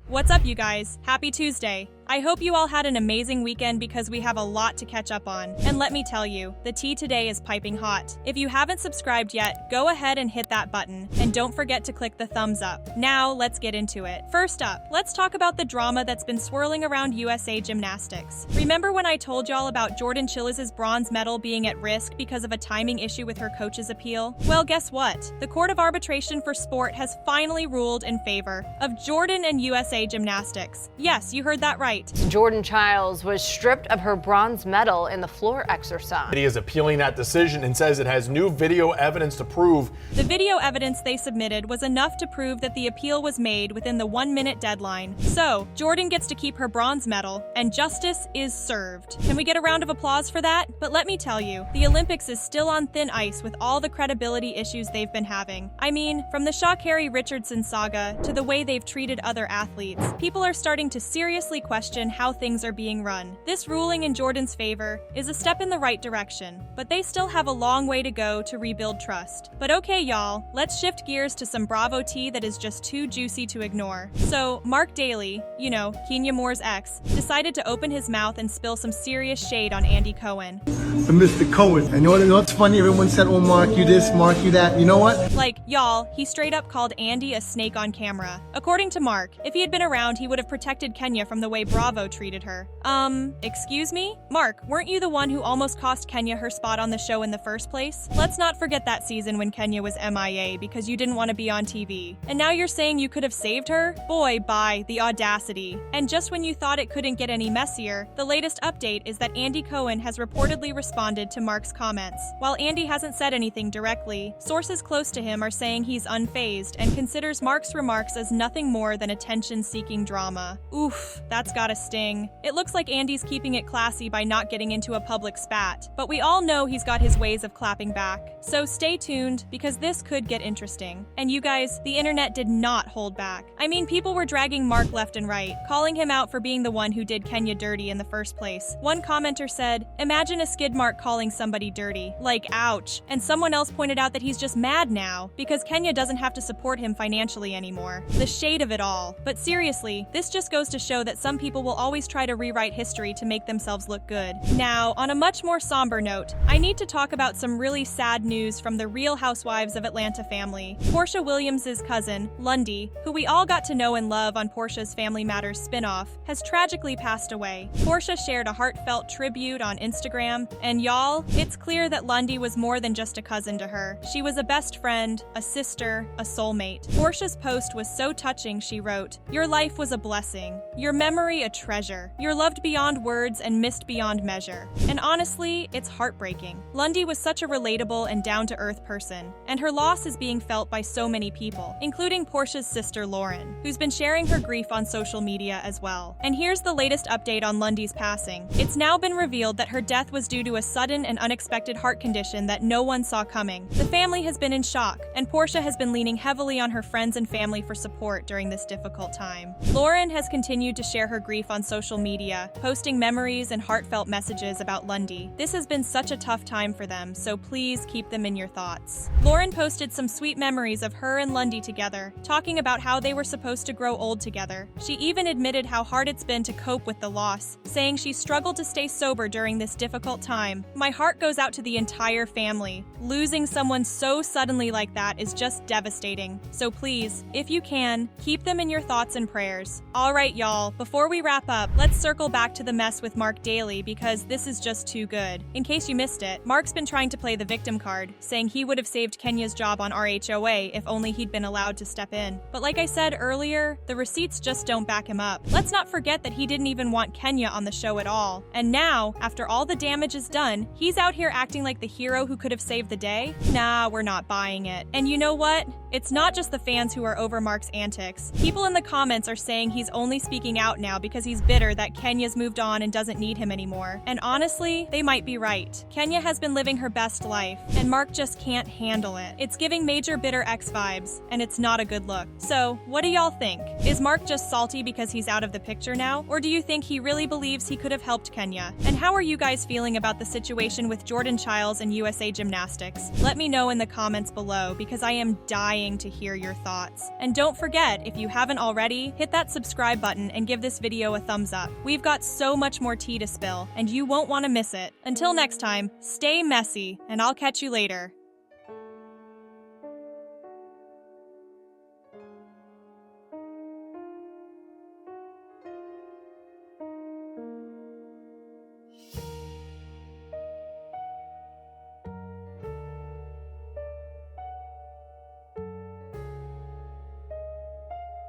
What's up, you guys? Happy Tuesday. I hope you all had an amazing weekend because we have a lot to catch up on. And let me tell you, the tea today is piping hot. If you haven't subscribed yet, go ahead and hit that button. And don't forget to click the thumbs up. Now, let's get into it. First up, let's talk about the drama that's been swirling around USA Gymnastics. Remember when I told y'all about Jordan Chiles' bronze medal being at risk because of a timing issue with her coach's appeal? Well, guess what? The Court of Arbitration for Sport has finally ruled in favor of Jordan and USA Gymnastics. Yes, you heard that right. Jordan Chiles was stripped of her bronze medal in the floor exercise. He is appealing that decision and says it has new video evidence to prove. The video evidence they submitted was enough to prove that the appeal was made within the 1-minute deadline. So, Jordan gets to keep her bronze medal, and justice is served. Can we get a round of applause for that? But let me tell you, the Olympics is still on thin ice with all the credibility issues they've been having. I mean, from the Sha'Carri Richardson saga to the way they've treated other athletes, people are starting to seriously question how things are being run. This ruling in Jordan's favor is a step in the right direction, but they still have a long way to go to rebuild trust. But okay, y'all, let's shift gears to some Bravo tea that is just too juicy to ignore. So, Mark Daly, you know, Kenya Moore's ex, decided to open his mouth and spill some serious shade on Andy Cohen. Mr. Cohen. And you know what's funny? Everyone said, oh, Mark, you this, Mark, you that. You know what? Like, y'all, he straight up called Andy a snake on camera. According to Mark, if he had been around, he would have protected Kenya from the way Bravo treated her. Excuse me? Mark, weren't you the one who almost cost Kenya her spot on the show in the first place? Let's not forget that season when Kenya was MIA because you didn't want to be on TV. And now you're saying you could have saved her? Boy, bye, the audacity. And just when you thought it couldn't get any messier, the latest update is that Andy Cohen has reportedly responded to Mark's comments. While Andy hasn't said anything directly, sources close to him are saying he's unfazed and considers Mark's remarks as nothing more than attention-seeking drama. Oof, that's gotta sting. It looks like Andy's keeping it classy by not getting into a public spat, but we all know he's got his ways of clapping back. So stay tuned, because this could get interesting. And you guys, the internet did not hold back. I mean, people were dragging Mark left and right, calling him out for being the one who did Kenya dirty in the first place. One commenter said, "Imagine a skid mark calling somebody dirty. Like, ouch." And someone else pointed out that he's just mad now, because Kenya doesn't have to support him financially anymore. The shade of it all. But seriously, this just goes to show that some people will always try to rewrite history to make themselves look good. Now, on a much more somber note, I need to talk about some really sad news from the Real Housewives of Atlanta family. Porsha Williams' cousin, Londie, who we all got to know and love on Porsha's Family Matters spinoff, has tragically passed away. Porsha shared a heartfelt tribute on Instagram, and y'all, it's clear that Londie was more than just a cousin to her. She was a best friend, a sister, a soulmate. Porsha's post was so touching, she wrote, "Your life was a blessing. Your memory a treasure. You're loved beyond words and missed beyond measure." And honestly, it's heartbreaking. Londie was such a relatable and down-to-earth person, and her loss is being felt by so many people, including Porsha's sister Lauren, who's been sharing her grief on social media as well. And here's the latest update on Londie's passing. It's now been revealed that her death was due to a sudden and unexpected heart condition that no one saw coming. The family has been in shock, and Porsha has been leaning heavily on her friends and family for support during this difficult time. Lauren has continued to share her grief on social media, posting memories and heartfelt messages about Londie. This has been such a tough time for them, so please keep them in your thoughts. Lauren posted some sweet memories of her and Londie together, talking about how they were supposed to grow old together. She even admitted how hard it's been to cope with the loss, saying she struggled to stay sober during this difficult time. "My heart goes out to the entire family. Losing someone so suddenly like that is just devastating. So please, if you can, keep them in your thoughts and prayers." All right, y'all, before we wrap up, let's circle back to the mess with Mark Daly because this is just too good. In case you missed it, Mark's been trying to play the victim card, saying he would have saved Kenya's job on RHOA if only he'd been allowed to step in. But like I said earlier, the receipts just don't back him up. Let's not forget that he didn't even want Kenya on the show at all. And now, after all the damage is done, he's out here acting like the hero who could have saved the day? Nah, we're not buying it. And you know what? It's not just the fans who are over Mark's antics. People in the comments are saying he's only speaking out now because he's bitter that Kenya's moved on and doesn't need him anymore. And honestly, they might be right. Kenya has been living her best life, and Mark just can't handle it. It's giving major bitter ex vibes, and it's not a good look. So, what do y'all think? Is Mark just salty because he's out of the picture now? Or do you think he really believes he could have helped Kenya? And how are you guys feeling about the situation with Jordan Chiles and USA Gymnastics? Let me know in the comments below because I am dying dying to hear your thoughts. And don't forget, if you haven't already, hit that subscribe button and give this video a thumbs up. We've got so much more tea to spill, and you won't want to miss it. Until next time, stay messy, and I'll catch you later.